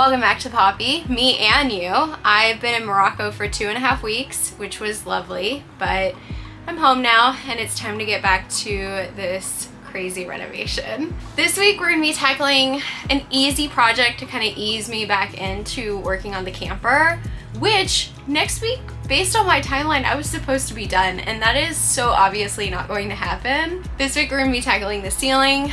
Welcome back to Poppy, me and you. I've been in Morocco for 2.5 weeks, which was lovely, but I'm home now and it's time to get back to this crazy renovation. This week we're gonna be tackling an easy project to kind of ease me back into working on the camper, which next week, based on my timeline, I was supposed to be done, and that is so obviously not going to happen. This week we're gonna be tackling the ceiling.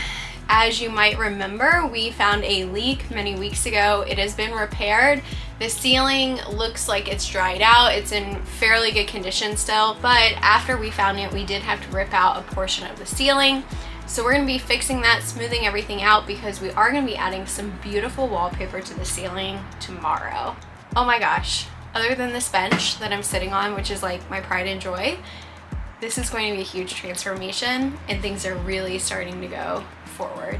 As you might remember, we found a leak many weeks ago. It has been repaired. The ceiling looks like it's dried out. It's in fairly good condition still, but after we found it, we did have to rip out a portion of the ceiling. So we're gonna be fixing that, smoothing everything out, because we are gonna be adding some beautiful wallpaper to the ceiling tomorrow. Oh my gosh, other than this bench that I'm sitting on, which is like my pride and joy, this is going to be a huge transformation and things are really starting to go forward.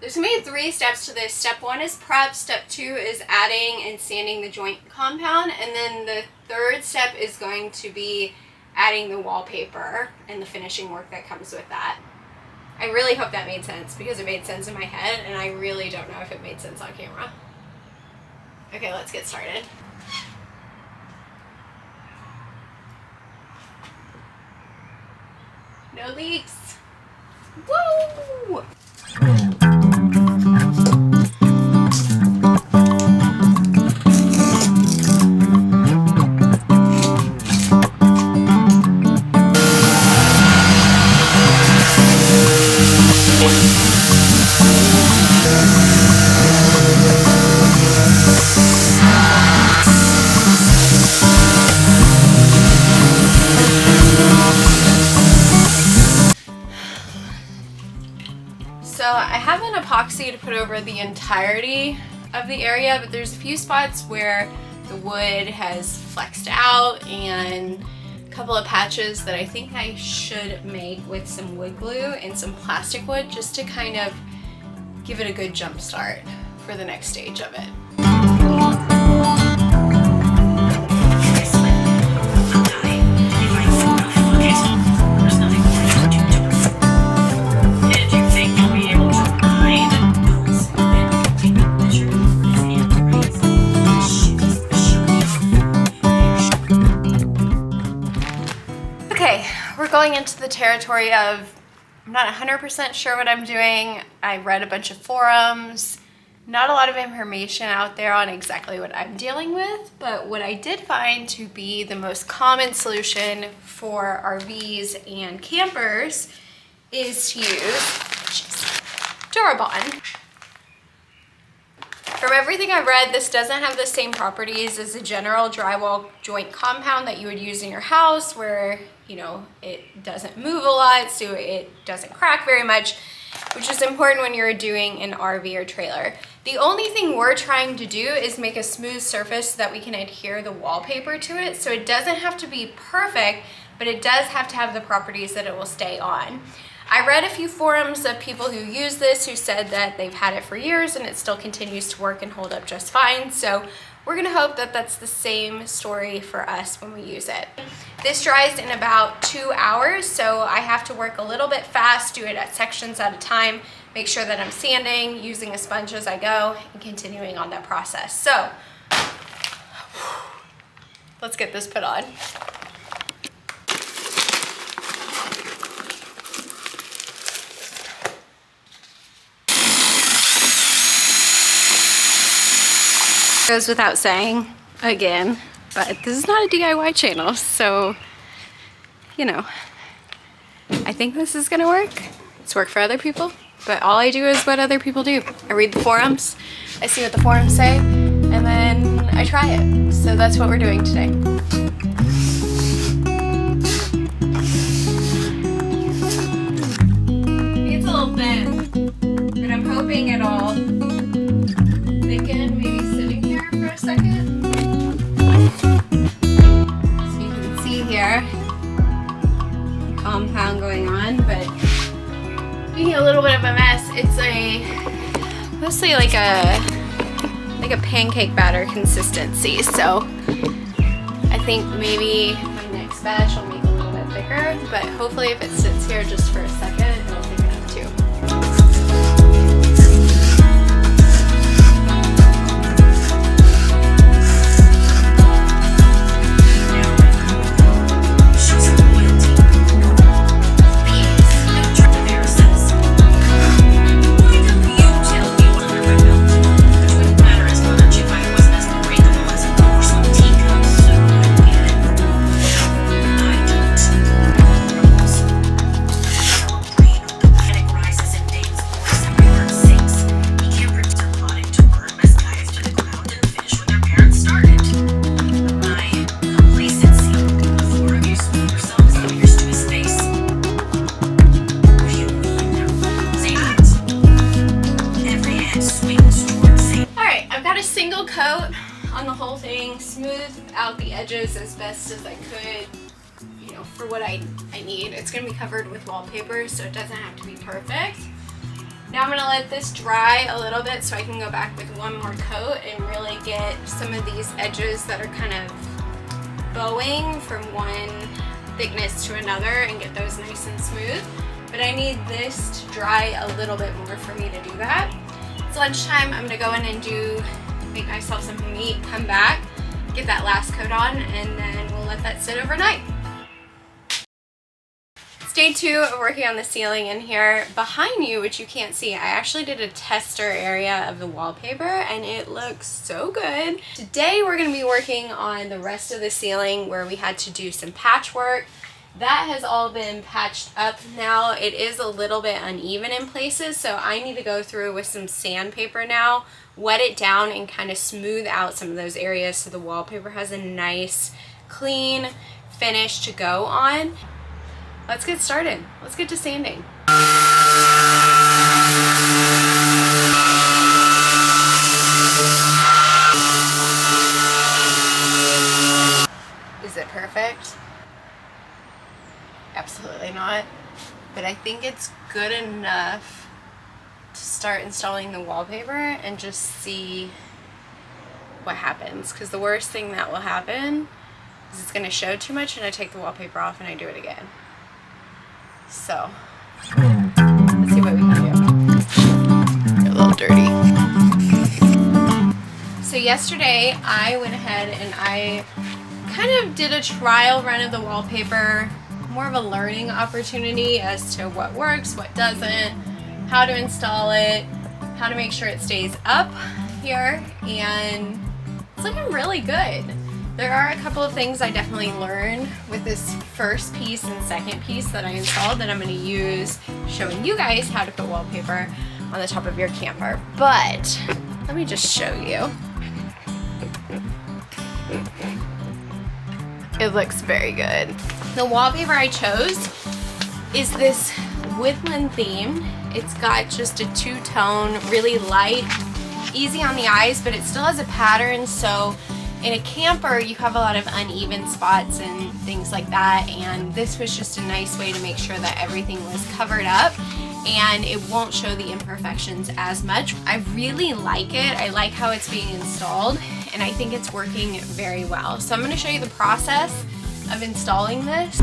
There's gonna be 3 steps to this. Step 1 is prep, step 2 is adding and sanding the joint compound, and then the 3rd step is going to be adding the wallpaper and the finishing work that comes with that. I really hope that made sense, because it made sense in my head and I really don't know if it made sense on camera. Okay, let's get started. No leaks. Woo! So I have an epoxy to put over the entirety of the area, but there's a few spots where the wood has flexed out and a couple of patches that I think I should make with some wood glue and some plastic wood, just to kind of give it a good jump start for the next stage of it. We're going into the territory of I'm not 100% sure what I'm doing. I read a bunch of forums, not a lot of information out there on exactly what I'm dealing with, but what I did find to be the most common solution for RVs and campers is to use Durabond. From everything I've read, this doesn't have the same properties as a general drywall joint compound that you would use in your house, where, you know, it doesn't move a lot, so it doesn't crack very much, which is important when you're doing an RV or trailer. The only thing we're trying to do is make a smooth surface so that we can adhere the wallpaper to it. So it doesn't have to be perfect, but it does have to have the properties that it will stay on. I read a few forums of people who use this who said that they've had it for years and it still continues to work and hold up just fine. So we're gonna hope that that's the same story for us when we use it. This dries in about 2 hours, so I have to work a little bit fast, do it at sections at a time, make sure that I'm sanding, using a sponge as I go, and continuing on that process. So let's get this put on. Goes without saying again, but this is not a DIY channel, so you know, I think this is gonna work. It's worked for other people, but all I do is what other people do. I read the forums, I see what the forums say, and then I try it. So that's what we're doing today. It's a little thin, but I'm hoping it'll thicken, maybe sitting here for a second. So you can see here, compound going on, but being a little bit of a mess. It's mostly like a pancake batter consistency. So I think maybe my next batch will make a little bit thicker, but hopefully if it sits here just for a second, it'll thicken up too. Coat on the whole thing, smooth out the edges as best as I could, you know, for what I need. It's going to be covered with wallpaper, so it doesn't have to be perfect. Now I'm going to let this dry a little bit so I can go back with one more coat and really get some of these edges that are kind of bowing from one thickness to another and get those nice and smooth. But I need this to dry a little bit more for me to do that. It's lunchtime. I'm going to go in and make myself something to eat, come back, get that last coat on, and then we'll let that sit overnight. It's day 2 of working on the ceiling in here. Behind you, which you can't see, I actually did a tester area of the wallpaper and it looks so good. Today we're going to be working on the rest of the ceiling where we had to do some patchwork. That has all been patched up now. It is a little bit uneven in places, so I need to go through with some sandpaper now, wet it down, and kind of smooth out some of those areas so the wallpaper has a nice, clean finish to go on. Let's get started. Let's get to sanding. Is it perfect? Absolutely not, but I think it's good enough to start installing the wallpaper and just see what happens, because the worst thing that will happen is it's going to show too much and I take the wallpaper off and I do it again. So let's see what we can do. You're a little dirty. So yesterday I went ahead and I kind of did a trial run of the wallpaper, more of a learning opportunity as to what works, what doesn't, how to install it, how to make sure it stays up here, and it's looking really good. There are a couple of things I definitely learned with this first piece and second piece that I installed that I'm going to use showing you guys how to put wallpaper on the top of your camper. But let me just show you. It looks very good. The wallpaper I chose is this woodland theme. It's got just a two-tone, really light, easy on the eyes, but it still has a pattern. So in a camper, you have a lot of uneven spots and things like that. And this was just a nice way to make sure that everything was covered up and it won't show the imperfections as much. I really like it. I like how it's being installed, and I think it's working very well. So I'm going to show you the process of installing this.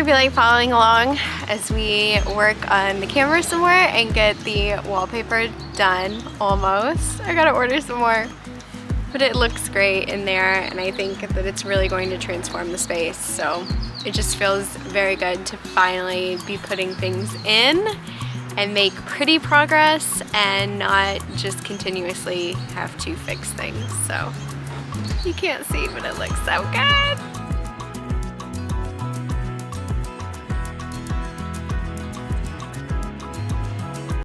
you like following along as we work on the camera some more and get the wallpaper done almost. I gotta order some more. But it looks great in there, and I think that it's really going to transform the space. So it just feels very good to finally be putting things in and make pretty progress and not just continuously have to fix things. So you can't see, but it looks so good.